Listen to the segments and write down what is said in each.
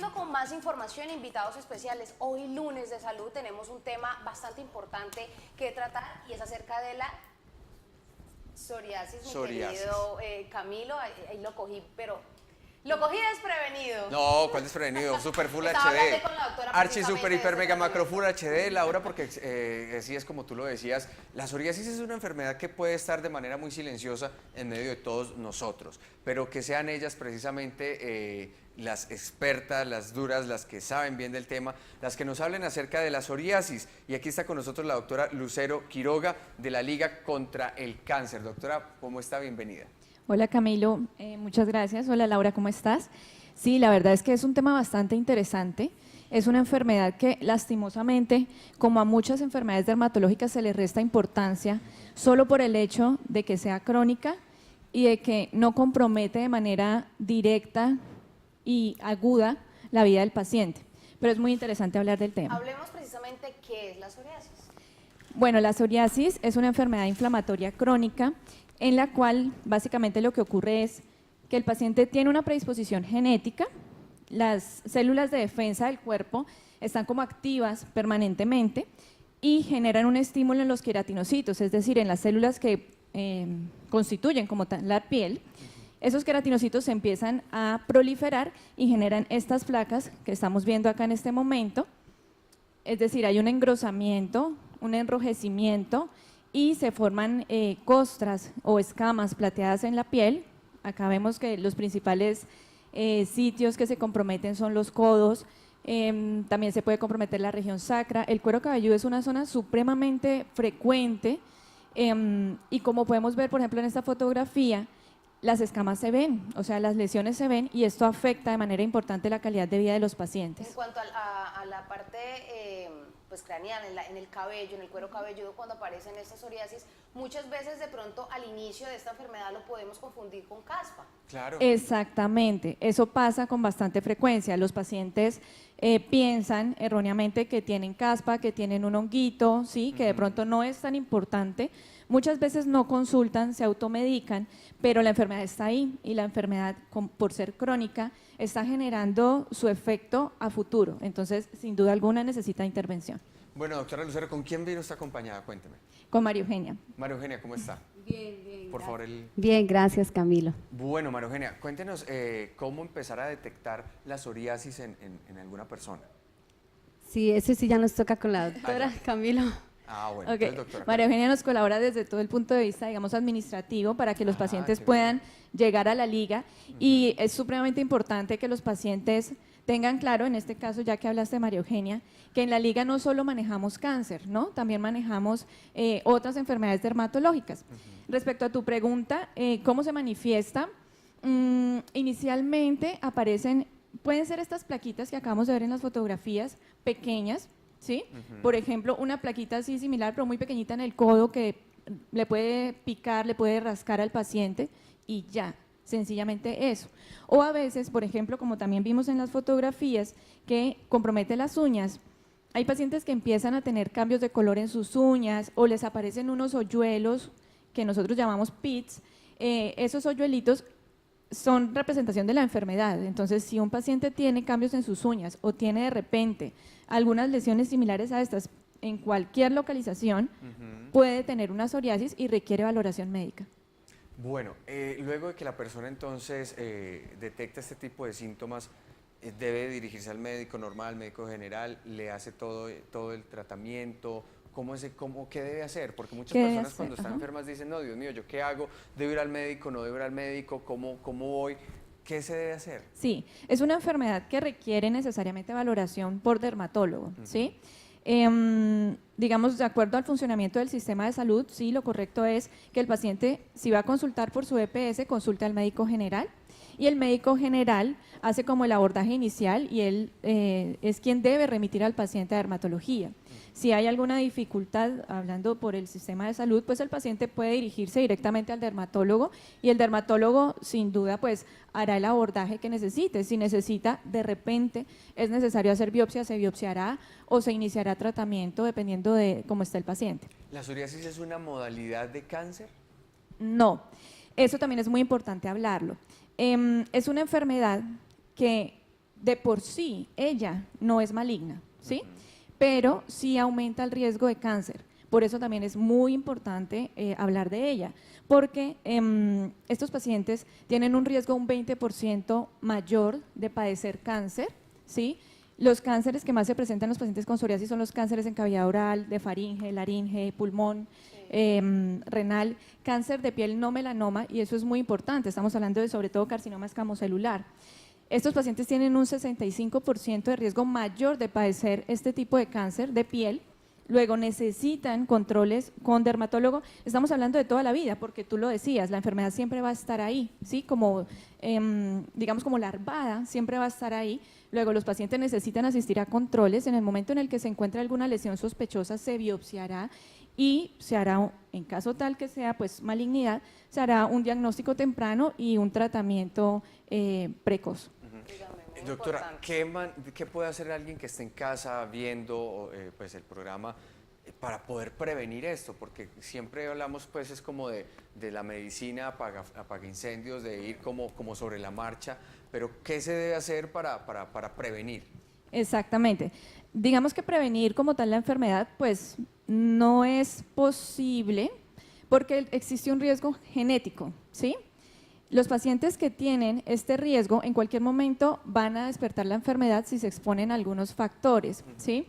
siguiendo con más información, invitados especiales. Hoy lunes de salud tenemos un tema bastante importante que tratar y es acerca de la psoriasis, mi querido Camilo. Ahí lo cogí, pero lo cogí desprevenido. No, ¿cuál desprevenido? Super Full Estaba HD. hablando con la doctora Archi, super, precisamente hiper, de mega, ese macro, tema. Full HD, Laura, porque así es como tú lo decías, la psoriasis es una enfermedad que puede estar de manera muy silenciosa en medio de todos nosotros, pero que sean ellas precisamente las expertas, las duras, las que saben bien del tema, las que nos hablen acerca de la psoriasis. Y aquí está con nosotros la doctora Lucero Quiroga de la Liga contra el Cáncer. Doctora, ¿cómo está? Bienvenida. Hola Camilo, muchas gracias. Hola Laura, ¿cómo estás? Sí, la verdad es que es un tema bastante interesante. Es una enfermedad que lastimosamente, como a muchas enfermedades dermatológicas, se le resta importancia solo por el hecho de que sea crónica y de que no compromete de manera directa y aguda la vida del paciente. Pero es muy interesante hablar del tema. Hablemos precisamente qué es la psoriasis. Bueno, la psoriasis es una enfermedad inflamatoria crónica en la cual básicamente lo que ocurre es que el paciente tiene una predisposición genética, las células de defensa del cuerpo están como activas permanentemente y generan un estímulo en los queratinocitos, es decir, en las células que constituyen como tal la piel. Esos queratinocitos se empiezan a proliferar y generan estas placas que estamos viendo acá en este momento, es decir, hay un engrosamiento, un enrojecimiento y se forman costras o escamas plateadas en la piel. Acá vemos que los principales sitios que se comprometen son los codos, también se puede comprometer la región sacra. El cuero cabelludo es una zona supremamente frecuente y como podemos ver, por ejemplo, en esta fotografía, las escamas se ven, o sea, las lesiones se ven y esto afecta de manera importante la calidad de vida de los pacientes. En cuanto a la parte pues craneal, en el cabello, en el cuero cabelludo, cuando aparecen estas psoriasis, muchas veces de pronto al inicio de esta enfermedad lo podemos confundir con caspa. Claro. Exactamente, eso pasa con bastante frecuencia. Los pacientes piensan erróneamente que tienen caspa, que tienen un honguito, ¿sí? Que de pronto no es tan importante. Muchas veces no consultan, se automedican, pero la enfermedad está ahí y la enfermedad, por ser crónica, está generando su efecto a futuro. Entonces, sin duda alguna, necesita intervención. Bueno, doctora Lucero, ¿con quién vino usted acompañada? Cuénteme. Con María Eugenia. María Eugenia, ¿cómo está? Bien. Por favor, Bien, gracias Camilo. Bueno, María Eugenia, cuéntenos cómo empezar a detectar la psoriasis en alguna persona. Sí, eso sí ya nos toca con la doctora Camilo. Ah, bueno, Okay. entonces, doctora. María Eugenia nos colabora desde todo el punto de vista, digamos, administrativo para que los pacientes puedan llegar a la liga y es supremamente importante que los pacientes tengan claro, en este caso, ya que hablaste de María Eugenia, que en la liga no solo manejamos cáncer, ¿no? También manejamos otras enfermedades dermatológicas. Respecto a tu pregunta, ¿cómo se manifiesta? Inicialmente aparecen, pueden ser estas plaquitas que acabamos de ver en las fotografías, pequeñas, ¿sí? Por ejemplo, una plaquita así similar, pero muy pequeñita en el codo que le puede picar, le puede rascar al paciente y ya, sencillamente eso. O a veces, por ejemplo, como también vimos en las fotografías, que compromete las uñas. Hay pacientes que empiezan a tener cambios de color en sus uñas o les aparecen unos hoyuelos que nosotros llamamos pits. Esos hoyuelitos son representación de la enfermedad. Entonces, si un paciente tiene cambios en sus uñas o tiene de repente algunas lesiones similares a estas en cualquier localización, puede tener una psoriasis y requiere valoración médica. Bueno, luego de que la persona entonces detecta este tipo de síntomas, debe dirigirse al médico normal, médico general, le hace todo el tratamiento. ¿Qué debe hacer? Porque muchas personas cuando están enfermas dicen, no, Dios mío, ¿yo qué hago? ¿Debo ir al médico? ¿No debo ir al médico? ¿Cómo voy? ¿Qué se debe hacer? Sí, es una enfermedad que requiere necesariamente valoración por dermatólogo, ¿sí? Digamos, de acuerdo al funcionamiento del sistema de salud, sí, lo correcto es que el paciente, si va a consultar por su EPS, consulte al médico general y el médico general hace como el abordaje inicial y él es quien debe remitir al paciente a dermatología. Si hay alguna dificultad, hablando por el sistema de salud, pues el paciente puede dirigirse directamente al dermatólogo y el dermatólogo sin duda pues hará el abordaje que necesite. Si necesita, de repente es necesario hacer biopsia, se biopsiará o se iniciará tratamiento dependiendo de cómo está el paciente. ¿La psoriasis es una modalidad de cáncer? No, eso también es muy importante hablarlo. Es una enfermedad que de por sí ella no es maligna, ¿sí? Pero sí aumenta el riesgo de cáncer. Por eso también es muy importante hablar de ella, porque estos pacientes tienen un riesgo un 20% mayor de padecer cáncer, ¿sí? Los cánceres que más se presentan en los pacientes con psoriasis son los cánceres en cavidad oral, de faringe, laringe, pulmón, renal, cáncer de piel no melanoma, y eso es muy importante, estamos hablando de sobre todo carcinoma escamocelular. Estos pacientes tienen un 65% de riesgo mayor de padecer este tipo de cáncer de piel. Luego necesitan controles con dermatólogo. Estamos hablando de toda la vida, porque tú lo decías, la enfermedad siempre va a estar ahí, ¿sí? Como, digamos, como larvada, siempre va a estar ahí. Luego los pacientes necesitan asistir a controles. En el momento en el que se encuentre alguna lesión sospechosa, se biopsiará y se hará, en caso tal que sea pues malignidad, se hará un diagnóstico temprano y un tratamiento precoz. Dígame, muy Doctora, importante. ¿qué puede hacer alguien que esté en casa viendo pues el programa para poder prevenir esto? Porque siempre hablamos pues es como de la medicina apaga incendios, de ir como sobre la marcha, pero ¿qué se debe hacer para prevenir? Exactamente. Digamos que prevenir como tal la enfermedad pues no es posible porque existe un riesgo genético, ¿sí? Los pacientes que tienen este riesgo en cualquier momento van a despertar la enfermedad si se exponen a algunos factores, ¿sí?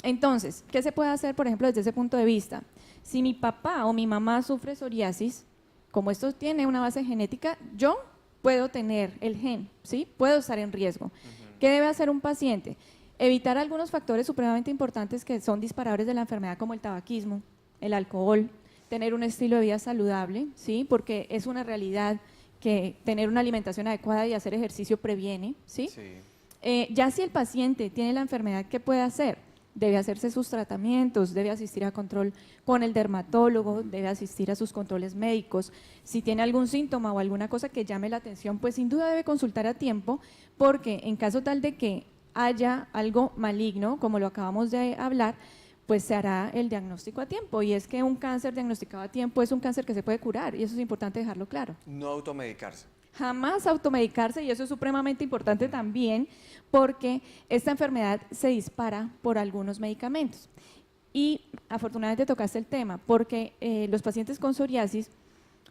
Entonces, ¿qué se puede hacer, por ejemplo, desde ese punto de vista? Si mi papá o mi mamá sufre psoriasis, como esto tiene una base genética, yo puedo tener el gen, ¿sí? Puedo estar en riesgo. ¿Qué debe hacer un paciente? Evitar algunos factores supremamente importantes que son disparadores de la enfermedad, como el tabaquismo, el alcohol, tener un estilo de vida saludable, ¿sí? Porque es una realidad que tener una alimentación adecuada y hacer ejercicio previene, ¿sí? Sí. Ya si el paciente tiene la enfermedad, ¿qué puede hacer? Debe hacerse sus tratamientos, debe asistir a control con el dermatólogo, debe asistir a sus controles médicos. Si tiene algún síntoma o alguna cosa que llame la atención, pues sin duda debe consultar a tiempo, porque en caso tal de que haya algo maligno, como lo acabamos de hablar, pues se hará el diagnóstico a tiempo. Y es que un cáncer diagnosticado a tiempo es un cáncer que se puede curar, y eso es importante dejarlo claro. No automedicarse. Jamás automedicarse, y eso es supremamente importante también, porque esta enfermedad se dispara por algunos medicamentos. Y afortunadamente tocaste el tema, porque los pacientes con psoriasis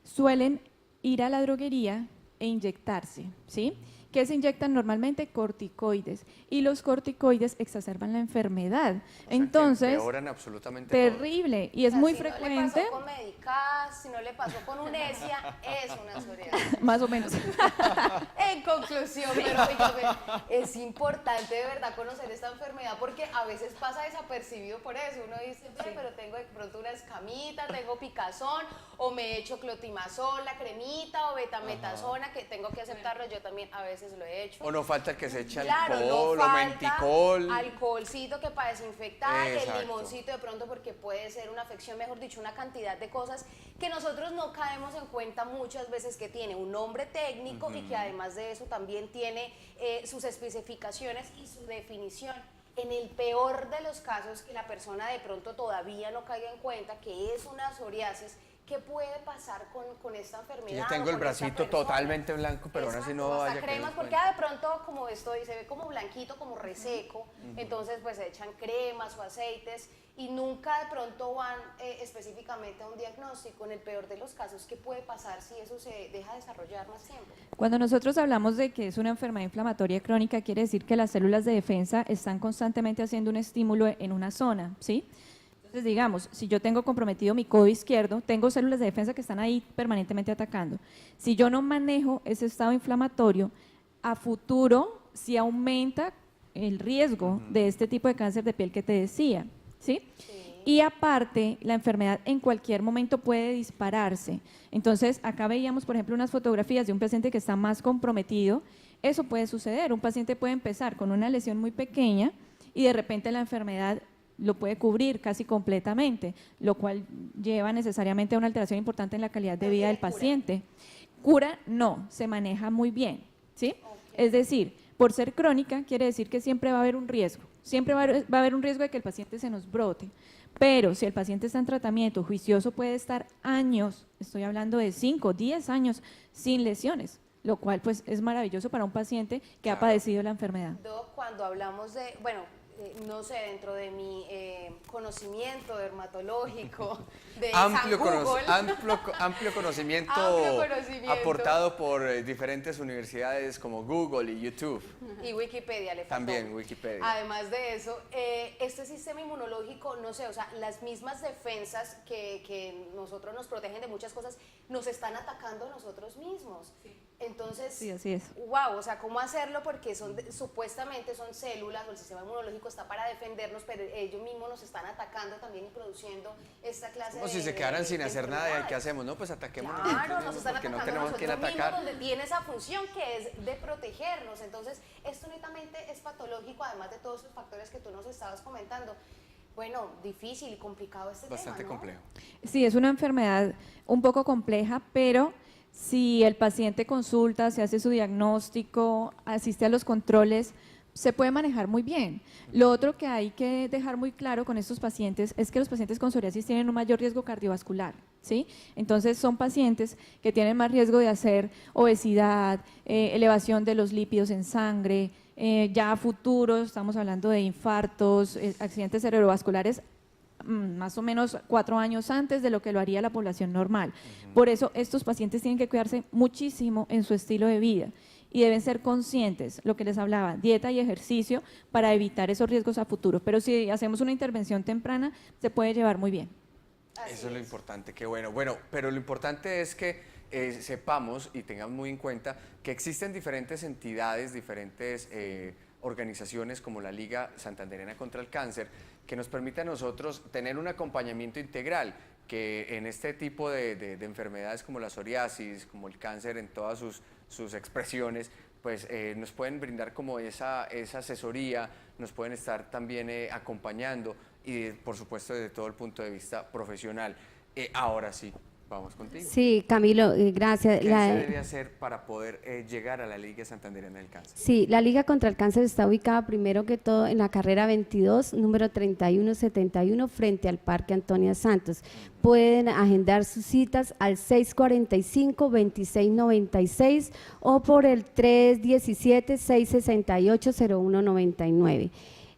suelen ir a la droguería e inyectarse, ¿sí? ¿Qué se inyectan normalmente? Corticoides. Y los corticoides exacerban la enfermedad. O sea, que entonces, empeoran absolutamente terrible. Y es O sea, muy si frecuente. no le pasó con Medicas, si no le pasó con Unesia, es una psoriasis. Más o menos. En conclusión, pero dígame, es importante de verdad conocer esta enfermedad porque a veces pasa desapercibido por eso. Uno dice, pero tengo de pronto una escamita, tengo picazón, o me he hecho clotimazol, la cremita, o betametasona, que tengo que aceptarlo, yo también a veces lo he hecho. O no falta el que se echa Claro, alcohol no o falta menticol. alcoholcito que para desinfectar, Exacto. el limoncito de pronto porque puede ser una afección, mejor dicho, una cantidad de cosas que nosotros no caemos en cuenta muchas veces, que tiene un nombre técnico y que además de eso también tiene sus especificaciones y su definición. En el peor de los casos, que la persona de pronto todavía no caiga en cuenta que es una psoriasis, ¿qué puede pasar con esta enfermedad? Yo tengo o el con esta bracito persona? totalmente blanco, pero aún así no Exacto, haya hasta caído cremas, en porque cuenta. de pronto, como estoy, se ve como blanquito, como reseco, entonces pues se echan cremas o aceites y nunca de pronto van específicamente a un diagnóstico. En el peor de los casos, ¿qué puede pasar si eso se deja desarrollar más tiempo? Cuando nosotros hablamos de que es una enfermedad inflamatoria crónica, quiere decir que las células de defensa están constantemente haciendo un estímulo en una zona, ¿sí? Entonces, digamos, si yo tengo comprometido mi codo izquierdo, tengo células de defensa que están ahí permanentemente atacando. Si yo no manejo ese estado inflamatorio, a futuro sí aumenta el riesgo de este tipo de cáncer de piel que te decía, ¿sí? Y aparte, la enfermedad en cualquier momento puede dispararse. Entonces, acá veíamos, por ejemplo, unas fotografías de un paciente que está más comprometido. Eso puede suceder. Un paciente puede empezar con una lesión muy pequeña y de repente la enfermedad lo puede cubrir casi completamente, lo cual lleva necesariamente a una alteración importante en la calidad de vida del paciente. Cura no, se maneja muy bien, ¿sí? Es decir, por ser crónica quiere decir que siempre va a haber un riesgo, siempre va a haber un riesgo de que el paciente se nos brote, pero si el paciente está en tratamiento juicioso puede estar años, estoy hablando de 5, 10 años sin lesiones. lo cual pues es maravilloso para un paciente que ha Claro. padecido la enfermedad. Doc, cuando hablamos de, bueno, no sé, dentro de mi conocimiento dermatológico, de Amplio, San Google, amplio conocimiento Amplio conocimiento. aportado por diferentes universidades como Google y YouTube. y Wikipedia le faltó. También Wikipedia. Además de eso, este sistema inmunológico, no sé, o sea, las mismas defensas que nosotros nos protegen de muchas cosas, nos están atacando a nosotros mismos. Entonces, Sí, así es. wow, o sea, ¿cómo hacerlo? Porque supuestamente son células, o el sistema inmunológico está para defendernos, pero ellos mismos nos están atacando también y produciendo esta clase Como de si se quedaran sin de hacer nada, ¿y qué enfermedades. hacemos? No, pues ataquemos Claro, nos están porque no atacando tenemos a quien nosotros mismos, atacar. donde tiene esa función que es de protegernos. Entonces, esto netamente es patológico, además de todos los factores que tú nos estabas comentando. Bueno, difícil y complicado este Bastante tema, ¿no? complejo. Sí, es una enfermedad un poco compleja, pero si el paciente consulta, se hace su diagnóstico, asiste a los controles, se puede manejar muy bien. Lo otro que hay que dejar muy claro con estos pacientes es que los pacientes con psoriasis tienen un mayor riesgo cardiovascular, ¿sí? Entonces son pacientes que tienen más riesgo de hacer obesidad, elevación de los lípidos en sangre, ya a futuro estamos hablando de infartos, accidentes cerebrovasculares más o menos 4 años antes de lo que lo haría la población normal. Por eso estos pacientes tienen que cuidarse muchísimo en su estilo de vida y deben ser conscientes, lo que les hablaba, dieta y ejercicio para evitar esos riesgos a futuro. Pero si hacemos una intervención temprana, se puede llevar muy bien. Así Eso es lo importante, qué bueno. Bueno, pero lo importante es que sepamos y tengamos muy en cuenta que existen diferentes entidades, diferentes organizaciones como la Liga Santandereana contra el Cáncer, que nos permite a nosotros tener un acompañamiento integral, que en este tipo de enfermedades como la psoriasis, como el cáncer en todas sus expresiones, pues nos pueden brindar como esa asesoría, nos pueden estar también acompañando y por supuesto desde todo el punto de vista profesional. Ahora sí, vamos contigo. Sí, Camilo, gracias. ¿Qué se debe hacer para poder llegar a la Liga Santandereana del Cáncer? Sí, la Liga contra el Cáncer está ubicada primero que todo en la carrera 22, número 3171, frente al Parque Antonia Santos. Pueden agendar sus citas al 645-2696 o por el 317-668-0199.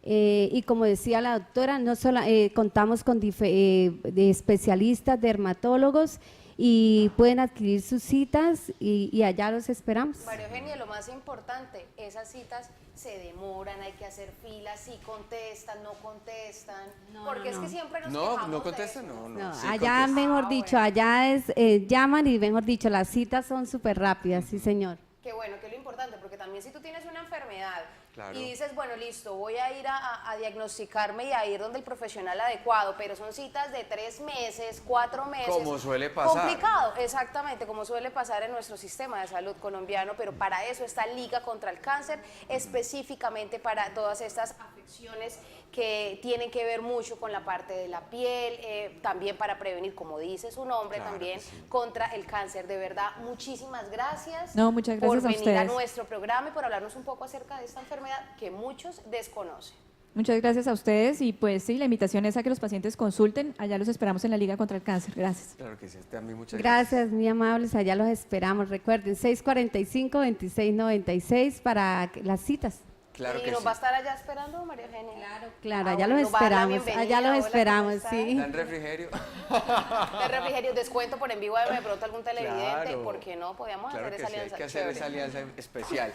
Y como decía la doctora, no solo, contamos con de especialistas, dermatólogos, y pueden adquirir sus citas y allá los esperamos. María Eugenia, lo más importante, esas citas se demoran, hay que hacer filas, si contestan, no contestan, porque es que siempre nos quejamos No de contestan, eso. No, sí allá contestan. mejor dicho, allá es, llaman y mejor dicho, las citas son súper rápidas, sí señor. Qué bueno, que es lo importante, porque también si tú tienes una enfermedad Claro. y dices, bueno, listo, voy a ir a diagnosticarme y a ir donde el profesional adecuado, pero son citas de 3 meses, 4 meses. Como suele pasar. Complicado, exactamente, como suele pasar en nuestro sistema de salud colombiano, pero para eso está Liga contra el Cáncer, específicamente para todas estas afecciones que tienen que ver mucho con la parte de la piel, también para prevenir, como dice su nombre, Claro también que sí. contra el cáncer. De verdad, muchísimas gracias. No, muchas gracias por a venir a ustedes. nuestro programa y por hablarnos un poco acerca de esta enfermedad que muchos desconocen. Muchas gracias a ustedes y pues sí, la invitación es a que los pacientes consulten, allá los esperamos en la Liga contra el Cáncer. Gracias. Claro que sí, también muchas Gracias, muy amables, allá los esperamos. Recuerden, 645-2696 para las citas. Claro ¿Y que nos sí. va a estar allá esperando, María Eugenia? Claro, Ah, allá bueno, los va a dar la esperamos, bienvenida. allá los Hola, ¿cómo esperamos, estás? sí. ¿Dan refrigerio? De refrigerio, descuento por en vivo de pronto algún televidente, Claro. ¿por qué no? Podíamos Claro hacer que esa sí, hay alianza. que hacer esa Chévere. alianza especial.